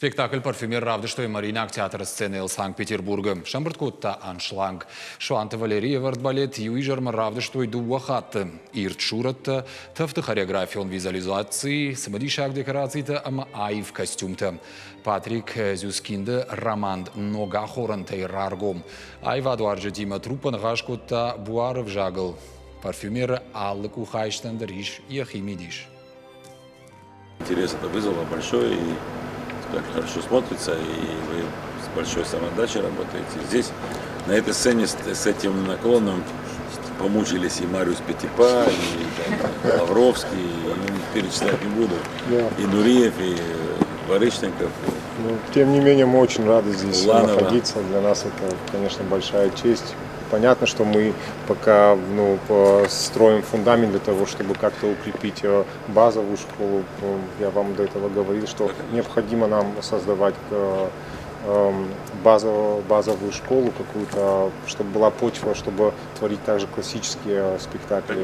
Спектакль «Парфюмер Равдыштой» Маринак театра сцены Санкт-Петербурга. Шамбарткутта аншланг. Шуанта Валерия вардбалет юижарма Равдыштой дуахатта. Ирт шуратта, тафта хореографион визуализации, самодишак декорацийта, ама айв костюмта. Патрик Зюскинде романд нога хорантай раргом. Айваду арджетима трупан гашкутта буаров жагл. Парфюмер Аллы Кухайштандер иш и Ахимидиш. Интерес это вызвало большой, и так хорошо смотрится, и вы с большой самоотдачей работаете. Здесь, на этой сцене, с этим наклоном помучились и Мариус Петипа, и Лавровский, и, перечислять не буду, и Нуриев, и Барышников. Тем не менее, мы очень рады здесь Уланова. находиться. Для нас это, конечно, большая честь. Понятно, что мы пока строим фундамент для того, чтобы как-то укрепить базовую школу. Я вам до этого говорил, что необходимо нам создавать базовую школу какую-то, чтобы была почва, чтобы творить также классические спектакли.